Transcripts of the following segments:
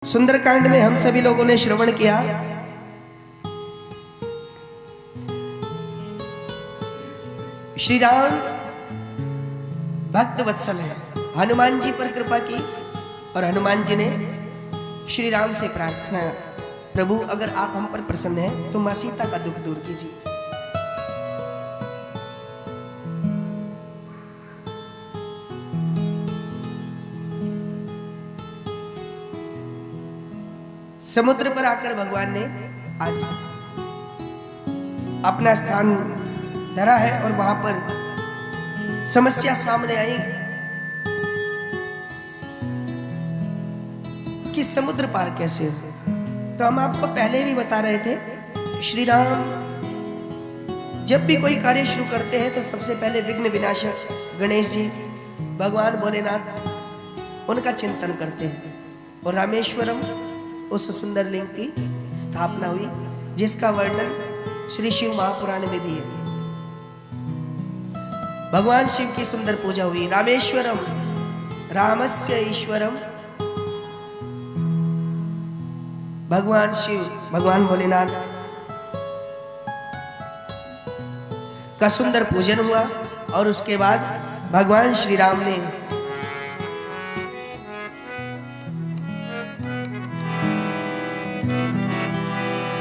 सुंदरकांड में हम सभी लोगों ने श्रवण किया श्री राम भक्त वत्सल है। हनुमान जी पर कृपा की और हनुमान जी ने श्री राम से प्रार्थना, प्रभु अगर आप हम पर प्रसन्न हैं तो मां सीता का दुख दूर कीजिए। समुद्र पर आकर भगवान ने आज अपना स्थान धरा है और वहां पर समस्या सामने आई कि समुद्र पार कैसे हो। तो हम आपको पहले भी बता रहे थे, श्री राम जब भी कोई कार्य शुरू करते हैं तो सबसे पहले विघ्न विनाशक गणेश जी भगवान भोलेनाथ उनका चिंतन करते हैं और रामेश्वरम उस सुंदर लिंग की स्थापना हुई जिसका वर्णन श्री शिव महापुराण में भी है। भगवान शिव की सुंदर पूजा हुई। रामेश्वरम रामस्य ईश्वरम, भगवान शिव भगवान भोलेनाथ का सुंदर पूजन हुआ और उसके बाद भगवान श्री राम ने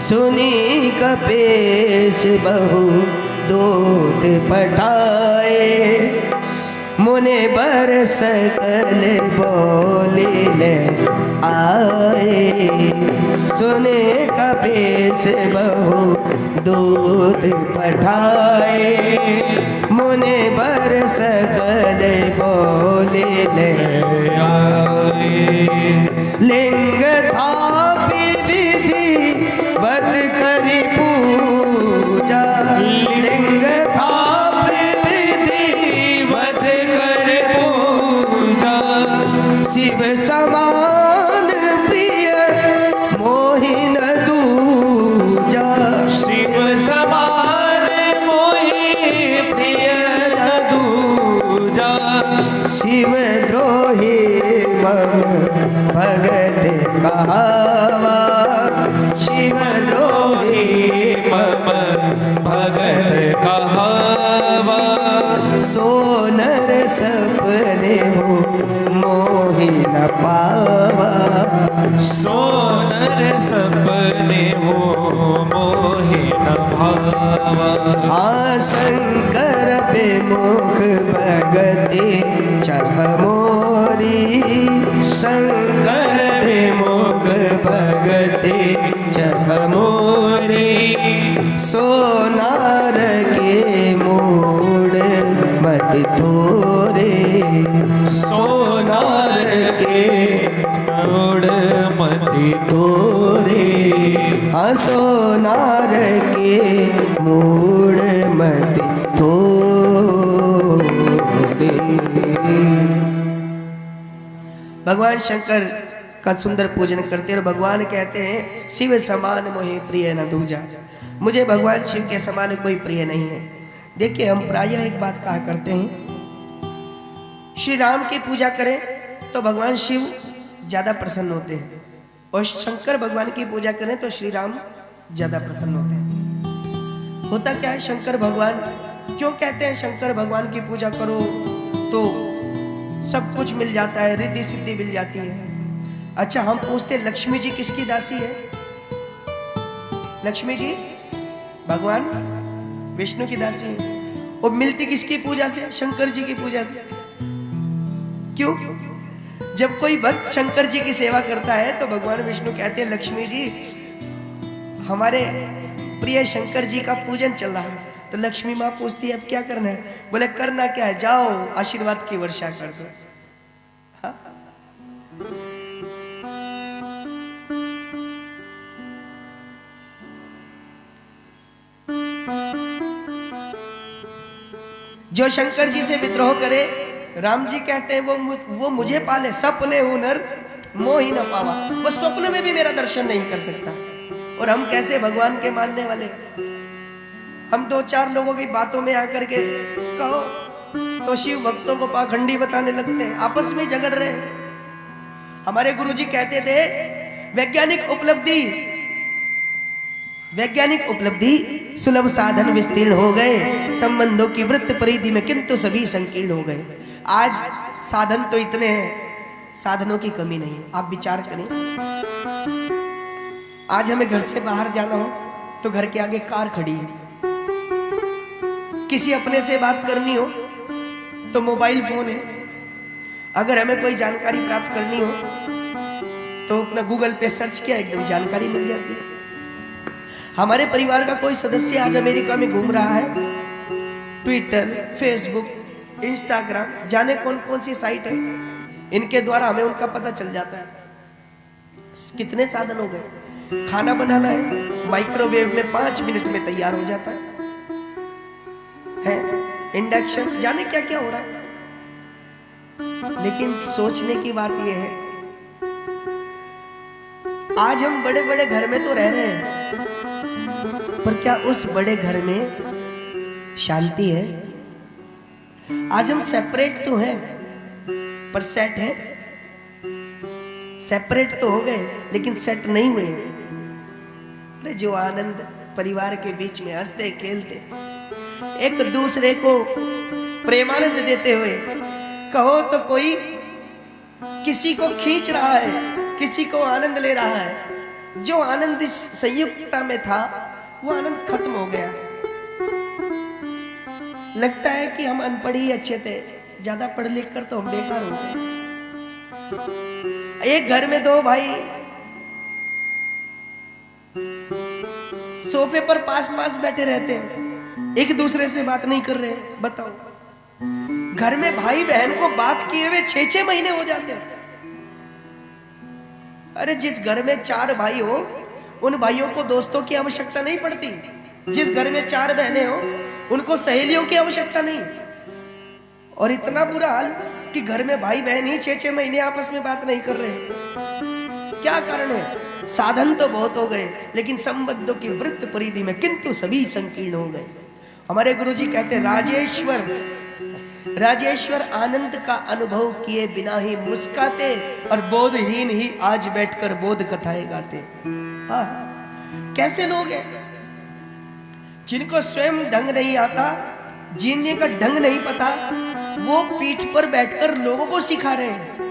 सुनी कपेश बहु दूत पठाए, मुने बर सकल बोले आए। सुने कपेश बहु दूत पठाए, मुने बर सकल बोले आए। लिंग थापि विधि वत करी पूजा, लिंग थाप विधि वत कर पूजा। शिव समान प्रिय मोहिन दूजा, शिव समान मोहि प्रिय न दूजा। शिव द्रोही मम भगत कहावा, शिव द्रोही मम भगत कहावा। सोनर सपने हो मोहि न पावा, सोनर सपने हो मोहि न भावा। आ शंकर विमुख भगति चह मोरी, शंकर विमुख भगति चह मोरी। सोनार के मूड मत थोरे, सोनार के मूड मति तोरे। हाँ सोनार के मूड मत तोरे। भगवान शंकर का सुंदर पूजन करते और भगवान कहते हैं शिव समान मोहि प्रिय न दूजा, मुझे भगवान शिव के समान कोई प्रिय नहीं है। देखिए हम प्रायः एक बात कहा करते हैं, श्री राम की पूजा करें तो भगवान शिव ज्यादा प्रसन्न होते हैं और शंकर भगवान की पूजा करें तो श्री राम ज्यादा प्रसन्न होते हैं। होता क्या है, शंकर भगवान क्यों कहते हैं शंकर भगवान की पूजा करो तो सब कुछ मिल जाता है, रिद्धि सिद्धि मिल जाती है। अच्छा हम पूछते लक्ष्मी जी किसकी दासी है? लक्ष्मी जी भगवान विष्णु की दासी है। और मिलती किसकी पूजा से? शंकर जी की पूजा से। क्यों? जब कोई भक्त शंकर जी की सेवा करता है तो भगवान विष्णु कहते हैं लक्ष्मी जी हमारे प्रिय शंकर जी का पूजन चल रहा है। तो लक्ष्मी माँ पूछती है अब क्या करना है? बोले करना क्या है, जाओ आशीर्वाद की वर्षा कर दो। हाँ? जो शंकर जी से विद्रोह करे, राम जी कहते हैं वो मुझे पाले, सपने हुनर मोहि न पावा, वो स्वप्न में भी मेरा दर्शन नहीं कर सकता। और हम कैसे भगवान के मानने वाले, हम दो चार लोगों की बातों में आकर के कहो तो शिव भक्तों को पाखंडी बताने लगते हैं, आपस में झगड़ रहे हैं। हमारे गुरुजी कहते थे वैज्ञानिक उपलब्धि सुलभ साधन विस्तीर्ण हो गए, संबंधों की वृत्त परिधि में किंतु सभी संकीर्ण हो गए। आज साधन तो इतने हैं, साधनों की कमी नहीं है। आप विचार करें, आज हमें घर से बाहर जाना हो तो घर के आगे कार खड़ी है, किसी अपने से बात करनी हो तो मोबाइल फोन है, अगर हमें कोई जानकारी प्राप्त करनी हो तो अपना गूगल पे सर्च किया, एकदम जानकारी मिल जाती है। हमारे परिवार का कोई सदस्य आज अमेरिका में घूम रहा है, ट्विटर, फेसबुक, इंस्टाग्राम, जाने कौन कौन सी साइट है, इनके द्वारा हमें उनका पता चल जाता है। कितने साधन हो गए। खाना बनाना है, माइक्रोवेव में 5 मिनट में तैयार हो जाता है। इंडक्शन, जाने क्या क्या हो रहा है। लेकिन सोचने की बात यह है, आज हम बड़े बड़े घर में तो रह रहे हैं, पर क्या उस बड़े घर में शांति है? आज हम सेपरेट तो हैं, पर सेट है? सेपरेट तो हो गए लेकिन सेट नहीं हुए। अरे जो आनंद परिवार के बीच में हंसते खेलते, एक दूसरे को प्रेमानंद देते हुए, कहो तो कोई किसी को खींच रहा है, किसी को आनंद ले रहा है। जो आनंद इस संयुक्तता में था वो आनंद खत्म हो गया। लगता है कि हम अनपढ़ ही अच्छे थे, ज्यादा पढ़ लिख कर तो हम बेकार हो गए। एक घर में 2 भाई सोफे पर पास पास बैठे रहते हैं, एक दूसरे से बात नहीं कर रहे। बताओ, घर में भाई बहन को बात किए हुए 6-6 महीने हो जाते हैं। अरे जिस घर में 4 भाई हो, उन भाइयों को दोस्तों की आवश्यकता नहीं पड़ती। जिस घर में 4 बहनें हो, उनको सहेलियों की आवश्यकता नहीं। और इतना बुरा हाल कि घर में भाई बहन ही 6-6 महीने आपस में बात नहीं कर रहे। क्या कारण है? साधन तो बहुत हो गए, लेकिन संबंधों की वृत्त परिधि में किंतु सभी संकीर्ण हो गए। हमारे गुरुजी कहते, राजेश्वर आनंद का अनुभव किए बिना ही मुस्काते और बोधहीन ही आज बैठकर बोध कथाएं गाते। हाँ, कैसे लोग हैं जिनको स्वयं ढंग नहीं आता, जीने का ढंग नहीं पता, वो पीठ पर बैठकर लोगों को सिखा रहे हैं।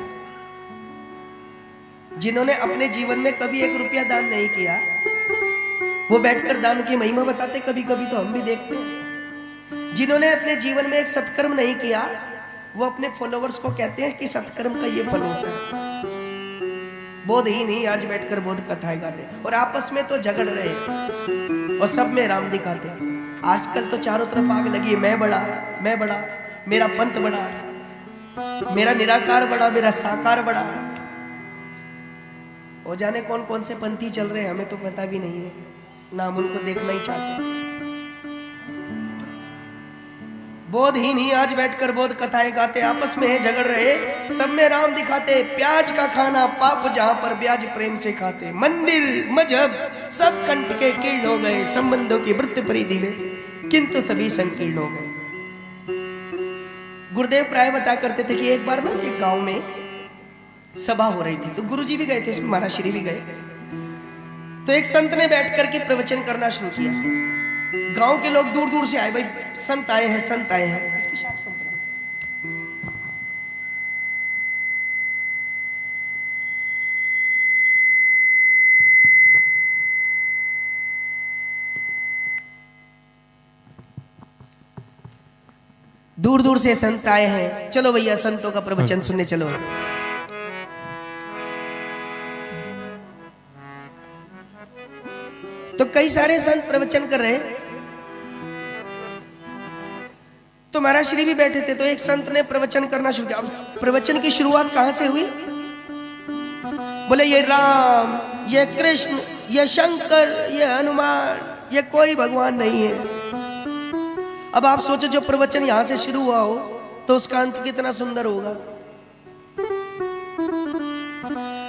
जिन्होंने अपने जीवन में कभी 1 रुपया दान नहीं किया, वो बैठकर दान की महिमा बताते, कभी कभी तो हम भी देखते हैं। जिन्होंने अपने जीवन में एक सत्कर्म नहीं किया, वो अपने फॉलोवर्स को कहते हैं कि सत्कर्म का ये फल होता है। बोध ही नहीं, आज बैठकर बोध कथाएं गाते और आपस में तो झगड़ रहे और सब में राम दिखाते। आजकल तो चारों तरफ आग लगी, मैं बड़ा, मेरा पंथ बड़ा, मेरा निराकार बड़ा, मेरा साकार बड़ा। वो जाने कौन कौन से पंथी चल रहे हैं, हमें तो पता भी नहीं है, ना हम उनको देखना ही चाहते। बोध ही नहीं, आज बैठकर बोध कथाएं गाते, आपस में है झगड़ रहे, सब में राम दिखाते। प्याज का खाना पाप जहां पर ब्याज प्रेम से खाते। मंदिर मजहब सब कंठ के कीर्ण हो गए, संबंधों की वृत्त परिधि में किंतु सभी संकीर्ण हो गए। गुरुदेव प्राय बता करते थे कि एक बार ना एक गांव में सभा हो रही थी, तो गुरुजी भी गए थे, उसमें महाराज श्री भी गए। तो एक संत ने बैठ करके प्रवचन करना शुरू किया। गांव के लोग दूर दूर से आए, भाई संत आए हैं, संत आए हैं। दूर दूर से संत आए हैं, चलो भैया संतों का प्रवचन सुनने चलो। तो कई सारे संत प्रवचन कर रहे, तो महाराज श्री भी बैठे थे। तो एक संत ने प्रवचन करना शुरू किया। प्रवचन की शुरुआत कहां से हुई? बोले ये राम, ये कृष्ण, ये शंकर, ये हनुमान, ये कोई भगवान नहीं है। अब आप सोचो, जो प्रवचन यहां से शुरू हुआ हो तो उसका अंत कितना सुंदर होगा।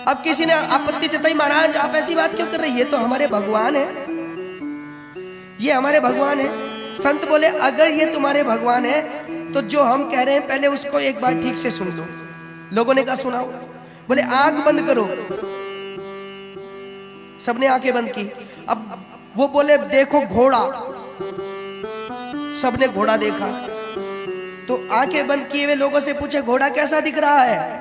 अब किसी ने आपत्ति जताई, महाराज आप ऐसी बात क्यों कर रहे हैं, ये तो हमारे भगवान है, ये हमारे भगवान है। संत बोले, अगर ये तुम्हारे भगवान है तो जो हम कह रहे हैं पहले उसको एक बार ठीक से सुन लो। लोगों ने कहा सुनाओ। बोले आंख बंद करो। सबने आंखें बंद की। अब वो बोले देखो घोड़ा। सबने घोड़ा देखा। तो आंखें बंद किए हुए लोगों से पूछे घोड़ा कैसा दिख रहा है?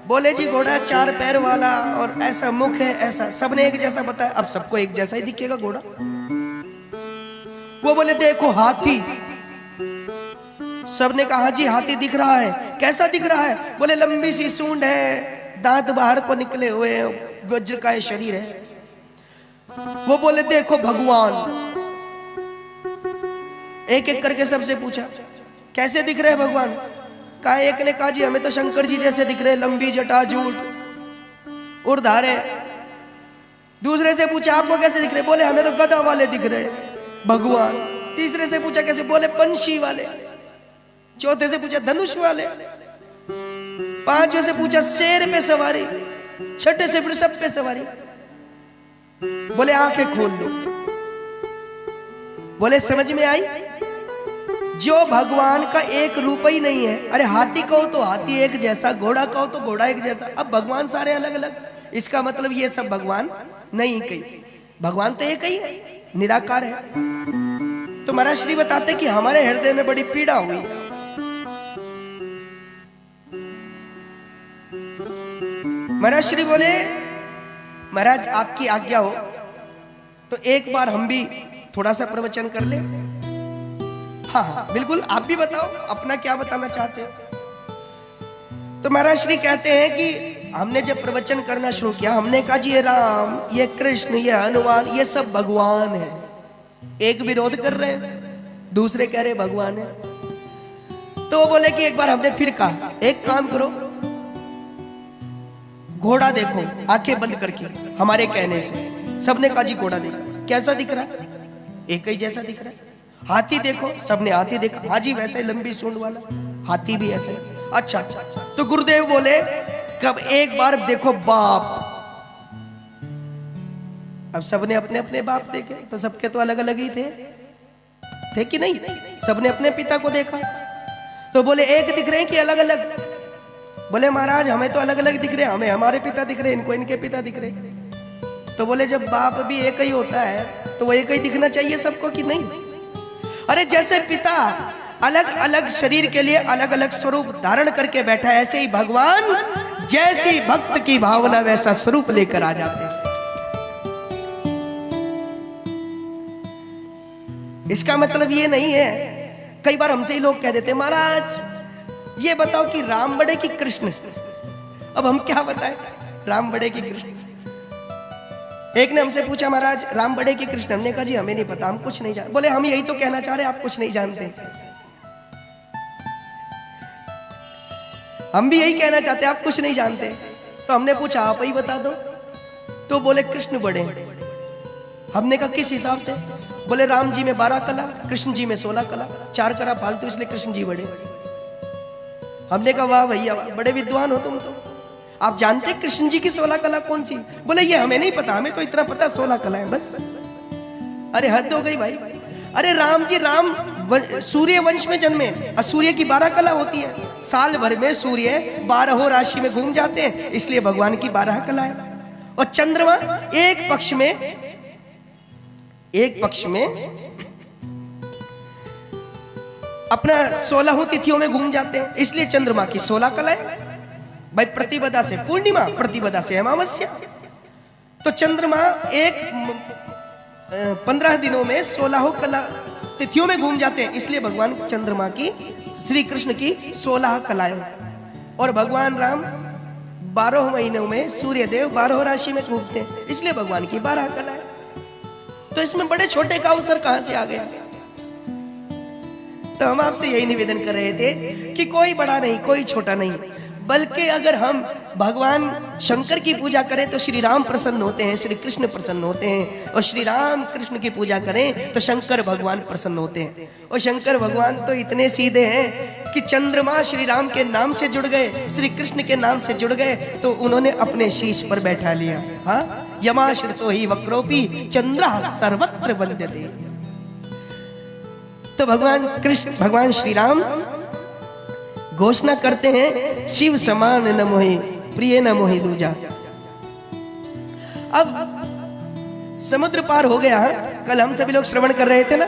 बोले जी घोड़ा 4 पैर वाला और ऐसा मुख है ऐसा। सबने एक जैसा बताया। अब सबको एक जैसा ही दिखेगा घोड़ा। वो बोले देखो हाथी। सबने कहा जी हाथी दिख रहा है। कैसा दिख रहा है? बोले लंबी सी सूंड है, दांत बाहर को निकले हुए, वज्र का शरीर है। वो बोले देखो भगवान। एक एक करके सबसे पूछा कैसे दिख रहे हैं भगवान? कहा एक ने कहा जी हमें तो शंकर जी जैसे दिख रहे, लंबी जटा जूट उर्धारे। दूसरे से पूछा आपको कैसे दिख रहे? बोले हमें तो गदा वाले दिख रहे भगवान। तीसरे से पूछा कैसे? बोले पंछी वाले। चौथे से पूछा धनुष वाले। पांचवें से पूछा शेर पे सवारी। छठे से वृषभ पे सवारी। बोले आंखें खोल लो। बोले समझ में आई? जो भगवान का एक रूप ही नहीं है। अरे हाथी कहो तो हाथी एक जैसा, घोड़ा कहो तो घोड़ा एक जैसा। अब भगवान सारे अलग अलग, इसका मतलब ये सब भगवान नहीं कही। भगवान तो एक ही है, निराकार है। तो महाराज श्री बताते कि हमारे हृदय में बड़ी पीड़ा हुई। महाराज श्री बोले महाराज आपकी आज्ञा हो तो एक बार हम भी थोड़ा सा प्रवचन कर ले। हाँ हाँ बिल्कुल, आप भी बताओ अपना क्या बताना चाहते हो। तो महाराज श्री कहते हैं कि हमने जब प्रवचन करना शुरू किया, हमने कहा जी ये राम, ये कृष्ण, ये हनुमान, ये सब भगवान है। एक विरोध कर रहे हैं, दूसरे कह रहे भगवान है। तो वो बोले कि एक बार हमने फिर कहा एक काम करो, घोड़ा देखो आंखें बंद करके। हमारे कहने से सबने कहा जी घोड़ा देखो। कैसा दिख रहा है? एक ही जैसा दिख रहा है। हाथी देखो। सबने हाथी देखा। हाँ जी वैसे लंबी सूंड वाला हाथी भी ऐसे। अच्छा तो गुरुदेव बोले कब एक बार देखो बाप। अब सबने अपने अपने बाप देखे तो सबके तो अलग अलग ही थे कि नहीं? सबने अपने पिता को देखा तो बोले एक दिख रहे हैं कि अलग अलग? बोले महाराज हमें तो अलग अलग दिख रहे हैं, हमें हमारे पिता दिख रहे हैं, इनको इनके पिता दिख रहे हैं। तो बोले जब बाप भी एक ही होता है तो वो एक ही दिखना चाहिए सबको कि नहीं? अरे जैसे पिता अलग अलग शरीर के लिए अलग अलग स्वरूप धारण करके बैठा है, ऐसे ही भगवान जैसी भक्त की भावना वैसा स्वरूप लेकर आ जाते हैं। इसका मतलब ये नहीं है, कई बार हमसे ही लोग कह देते महाराज ये बताओ कि राम बड़े कि कृष्ण? अब हम क्या बताएं, राम बड़े कि कृष्ण? एक ने हमसे पूछा महाराज राम बड़े कि कृष्ण? हमने कहा जी हमें नहीं पता, हम कुछ नहीं जानते। बोले हम यही तो कहना चाह रहे हैं, आप कुछ नहीं जानते। हम भी यही कहना चाहते हैं, आप कुछ नहीं जानते। तो हमने पूछा आप ही बता दो। तो बोले कृष्ण बड़े। हमने कहा किस हिसाब से? बोले राम जी में 12 कला, कृष्ण जी में 16 कला, 4 कला फालतू, इसलिए कृष्ण जी बड़े। हमने कहा वाह भैया बड़े विद्वान हो तुम तो, आप जानते कृष्ण जी की 16 कला कौन सी? बोले ये हमें नहीं पता, हमें तो इतना पता 16 कला है बस। अरे हद हो गई भाई। अरे राम जी राम सूर्य वंश में जन्मे और सूर्य की 12 कला होती है। साल भर में सूर्य 12 राशि में घूम जाते हैं, इसलिए भगवान की 12 कला है। और चंद्रमा एक पक्ष में अपना 16 तिथियों में घूम जाते हैं, इसलिए चंद्रमा की 16 कला है भाई। प्रतिपदा से पूर्णिमा, प्रतिपदा से अमावस्या। तो चंद्रमा 15 दिनों में 16 कला तिथियों में घूम जाते हैं, इसलिए भगवान चंद्रमा की, श्री कृष्ण की 16 कलाएं। और भगवान राम 12 महीनों में सूर्य देव 12 राशि में घूमते हैं, इसलिए भगवान की 12 कलाएं। तो इसमें बड़े छोटे का अवसर कहां से आ गया? तो हम आपसे यही निवेदन कर रहे थे कि कोई बड़ा नहीं कोई छोटा नहीं, बल्कि अगर हम भगवान शंकर की पूजा करें तो श्री राम प्रसन्न होते हैं, श्री कृष्ण प्रसन्न होते हैं। और श्री राम कृष्ण की पूजा करें तो शंकर भगवान प्रसन्न होते हैं। और शंकर भगवान तो इतने सीधे हैं कि चंद्रमा श्री राम के नाम से जुड़ गए, श्री कृष्ण के नाम से जुड़ गए, तो उन्होंने अपने शीश पर बैठा लिया। हाँ, यमाश्रितो ही वक्रोपी चंद्रा सर्वत्र वंद्यते। तो भगवान कृष्ण, भगवान श्री राम घोषणा करते हैं शिव समान न मोहि प्रिय न मोहि दूजा। अब समुद्र पार हो गया। कल हम सभी लोग श्रवण कर रहे थे ना,